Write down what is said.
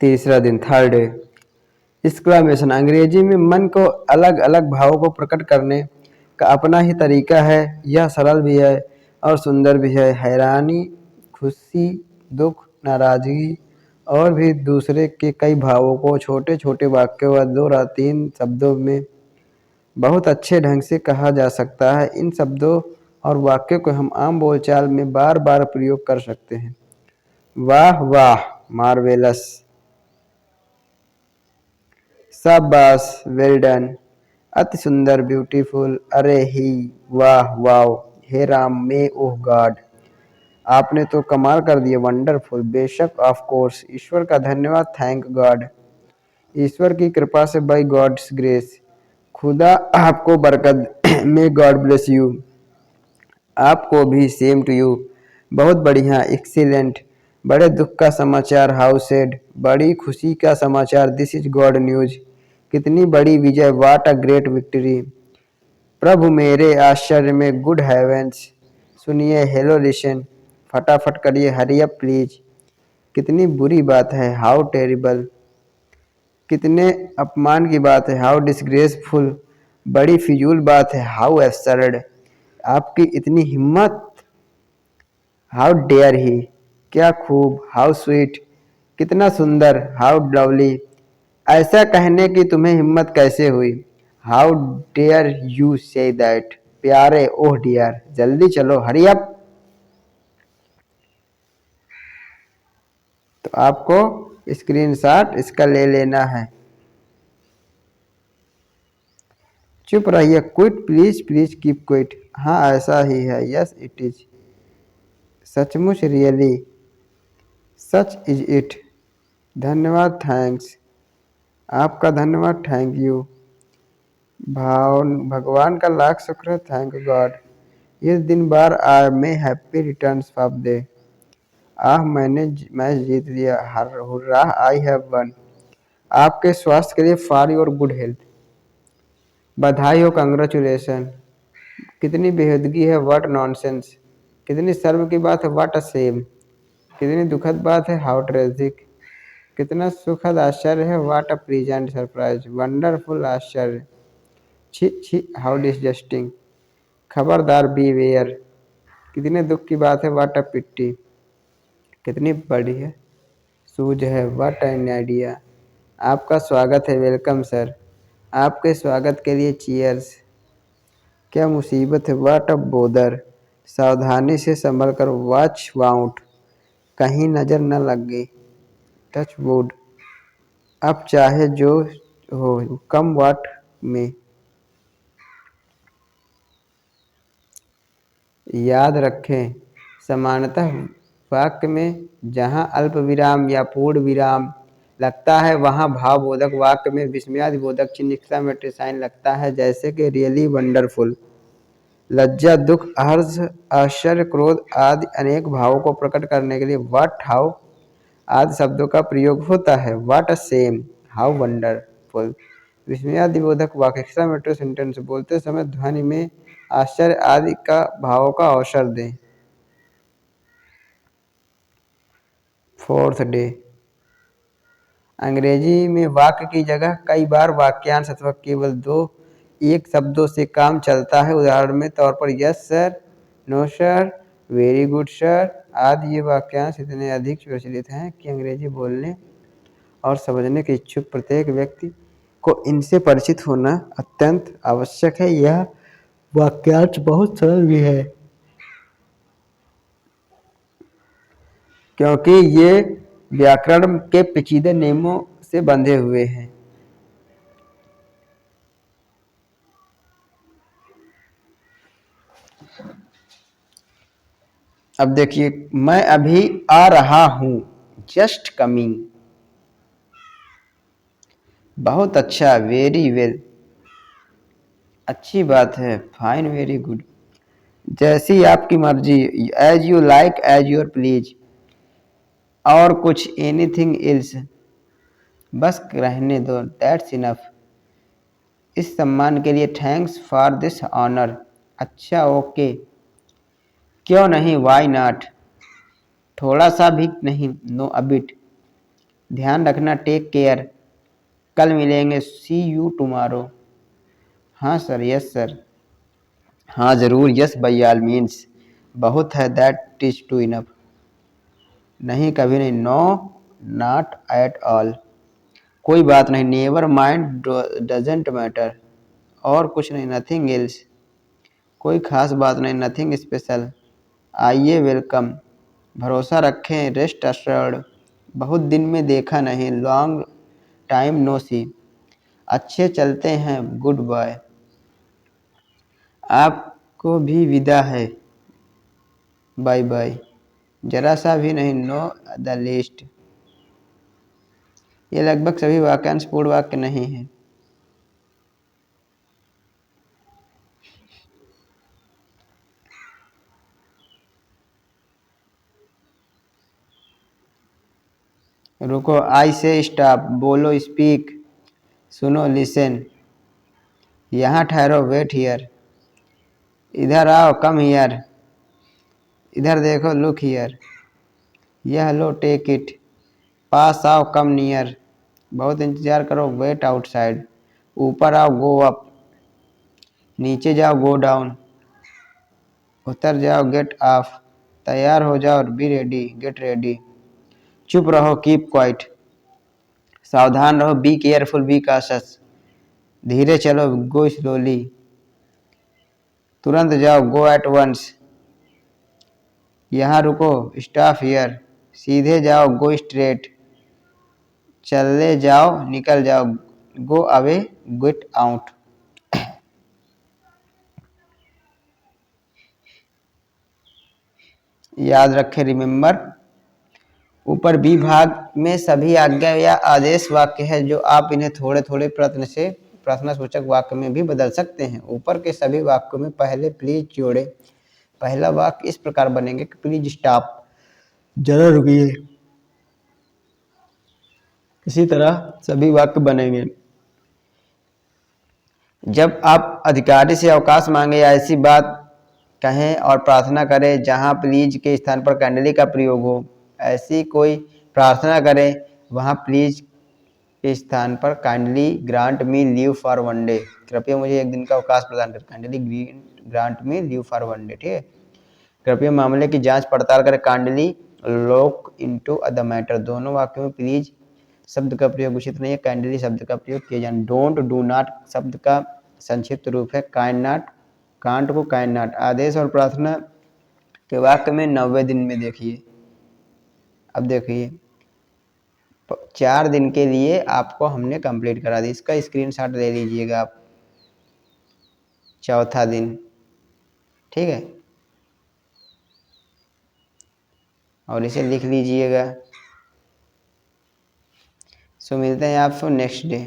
तीसरा दिन, third day. Exclamation अंग्रेजी में मन को अलग अलग भावों को प्रकट करने का अपना ही तरीका है। यह सरल भी है और सुंदर भी है। हैरानी, खुशी, दुख, नाराजगी और भी दूसरे के कई भावों को छोटे छोटे वाक्यों व 2 या 3 शब्दों में बहुत अच्छे ढंग से कहा जा सकता है। इन शब्दों और वाक्यों को हम आम बोलचाल में बार बार प्रयोग कर सकते हैं। वाह वाह, मार्वेलस। शाबाश, वेल डन। अति सुंदर, ब्यूटीफुल। अरे ही, वाह, वाओ। हे राम, मे ओह गॉड, आपने तो कमाल कर दिया, वंडरफुल। बेशक, ऑफ कोर्स, ईश्वर का धन्यवाद, थैंक गॉड, ईश्वर की कृपा से, बाय गॉड्स ग्रेस, खुदा आपको बरकत, मे गॉड ब्लेस यू, आपको भी, सेम टू यू। बहुत बढ़िया, एक्सीलेंट। बड़े दुख का समाचार, हाउ सैड, बड़ी खुशी का समाचार, दिस इज गॉड न्यूज, कितनी बड़ी विजय, व्हाट अ ग्रेट विक्ट्री, प्रभु मेरे आश्चर्य में, गुड हेवेंस, सुनिए, हेलो लिसन, फटाफट करिए, हरी अप प्लीज, कितनी बुरी बात है, हाउ टेरिबल, कितने अपमान की बात है, हाउ डिसग्रेसफुल, बड़ी फिजूल बात है, हाउ एब्सर्ड, आपकी इतनी हिम्मत, हाउ डेयर ही, क्या खूब, हाउ स्वीट, कितना सुंदर, हाउ लवली, ऐसा कहने की तुम्हें हिम्मत कैसे हुई, how dare you say that, प्यारे, ओह डियर, जल्दी चलो, हरी अप। तो आपको स्क्रीनशॉट इसका ले लेना है। चुप रहिए, quit please, please keep quit, हाँ ऐसा ही है, यस इट इज, सचमुच, रियली, सच इज इट, धन्यवाद, थैंक्स, आपका धन्यवाद, थैंक यू, भगवान का लाख शुक्र है, थैंक गॉड, इस दिन बार आए, मे हैप्पी रिटर्न्स ऑफ डे, आह मैंने मैच जीत लिया, हर हुर्रा, आई हैव वन, आपके स्वास्थ्य के लिए, फॉर योर गुड हेल्थ, बधाई हो, कंग्रेचुलेशन, कितनी बेहूदगी है, व्हाट नॉनसेंस, कितनी शर्म की बात है, व्हाट अ शेम, कितनी दुखद बात है, हाउ ट्रेजिक, कितना सुखद आश्चर्य है, what a pleasant surprise, wonderful आश्चर्य, छी छी, हाउ डिसजस्टिंग, खबरदार, बी वेयर, कितने दुख की बात है, व्हाट अ पिट्टी, कितनी बड़ी है, सूझ है, व्हाट एन आइडिया, आपका स्वागत है, वेलकम सर, आपके स्वागत के लिए चीयर्स, क्या मुसीबत है, व्हाट अ बोदर, सावधानी से संभल कर, वॉच वाउट, कहीं नजर न लग गई, टच वुड, अब चाहे जो हो, कम वाट में, याद रखें, सामान्यतः वाक्य में जहाँ अल्प विराम या पूर्ण विराम लगता है वहाँ भावबोधक वाक्य में विस्मयादिबोधक चिन्ह एक्सक्लेमेटरी साइन लगता है, जैसे कि रियली वंडरफुल। लज्जा, दुख, हर्ष, आश्चर्य, क्रोध आदि अनेक भावों को प्रकट करने के लिए व्हाट, हाउ आदि शब्दों का प्रयोग होता है। What a same, how wonderful. विस्मयादिबोधक वाक्य एक्सक्लेमेटरी सेंटेंस बोलते समय ध्वनि में आश्चर्य आदि का भावों का अवसर दें। फोर्थ डे, अंग्रेजी में वाक्य की जगह कई बार वाक्यांश अथवा केवल 2 एक शब्दों से काम चलता है। उदाहरण में तौर पर yes sir, no sir, very good sir आदि ये वाक्यांश इतने अधिक प्रचलित हैं कि अंग्रेजी बोलने और समझने के इच्छुक प्रत्येक व्यक्ति को इनसे परिचित होना अत्यंत आवश्यक है। यह वाक्यांश बहुत सरल भी है क्योंकि ये व्याकरण के पेचीदे नियमों से बंधे हुए हैं। अब देखिए, मैं अभी आ रहा हूं, जस्ट कमिंग, बहुत अच्छा, वेरी वेल, अच्छी बात है, फाइन, वेरी गुड, जैसी आपकी मर्जी, as you like, as your please, और कुछ, एनीथिंग एल्स, बस रहने दो, दैट्स इनफ, इस सम्मान के लिए थैंक्स फॉर दिस ऑनर, अच्छा, ओके, क्यों नहीं, वाई नॉट, थोड़ा सा भी नहीं, नो अबिट, ध्यान रखना, टेक केयर, कल मिलेंगे, सी यू टुमारो। हाँ सर, यस सर। हाँ ज़रूर, यस बाई ऑल मीन्स, बहुत है, दैट इज टू इनफ। नहीं कभी नहीं, नो नॉट एट ऑल, कोई बात नहीं, नेवर माइंड, डजेंट मैटर, और कुछ नहीं, नथिंग एल्स, कोई खास बात नहीं, नथिंग स्पेशल, आइए वेलकम, भरोसा रखें, रेस्ट अश्योर्ड, बहुत दिन में देखा नहीं, लॉन्ग टाइम नो सी, अच्छे चलते हैं, गुड बाय, आपको भी विदा है, बाय बाय, जरा सा भी नहीं, नो द लिस्ट। ये लगभग सभी वाक्यांश पूर्ण वाक्य नहीं है। रुको, आई से स्टॉप, बोलो स्पीक, सुनो लिसन, यहाँ ठहरो वेट हियर, इधर आओ कम हियर, इधर देखो लुक हियर, यह लो टेक इट, पास आओ कम नियर, बहुत इंतजार करो वेट आउटसाइड, ऊपर आओ गो अप, नीचे जाओ गो डाउन, उतर जाओ गेट ऑफ, तैयार हो जाओ बी रेडी गेट रेडी, चुप रहो कीप क्वाइट, सावधान रहो बी केयरफुल बी काशस, धीरे चलो गो स्लोली, तुरंत जाओ गो एट वंस, यहाँ रुको स्टॉप हियर, सीधे जाओ गो स्ट्रेट, चले जाओ निकल जाओ गो अवे गेट आउट। याद रखें, रिमेंबर, ऊपर बी भाग में सभी आज्ञा या आदेश वाक्य है जो आप इन्हें थोड़े थोड़े प्रश्नसूचक वाक्य में भी बदल सकते हैं। ऊपर के सभी वाक्यों में पहले प्लीज जोड़े। पहला वाक्य इस प्रकार बनेंगे कि प्लीज स्टॉप, जरा रुकिए। इसी तरह सभी वाक्य बनेंगे। जब आप अधिकारी से अवकाश मांगे या ऐसी बात कहें और प्रार्थना करें जहां प्लीज के स्थान पर काइंडली का प्रयोग हो, ऐसी कोई प्रार्थना करें वहां प्लीज के स्थान पर kindly grant me leave for one day, कृपया मुझे एक दिन का अवकाश प्रदान करें, kindly grant me leave for one day, ठीक है। कृपया मामले की जांच पड़ताल करें, kindly look into the matter, दोनों वाक्यों में प्लीज शब्द का प्रयोग उचित नहीं है, काइंडली शब्द का प्रयोग किया जाए। डोंट डू नॉट शब्द का संक्षिप्त रूप है काइंड नॉट, कांट को काइंड नॉट। आदेश और प्रार्थना के वाक्य में 90 दिन में देखिए, अब देखिए 4 दिन के लिए आपको हमने कंप्लीट करा दी, इसका स्क्रीनशॉट ले लीजिएगा आप, चौथा दिन, ठीक है, और इसे लिख लीजिएगा। सो मिलते हैं आपको नेक्स्ट डे।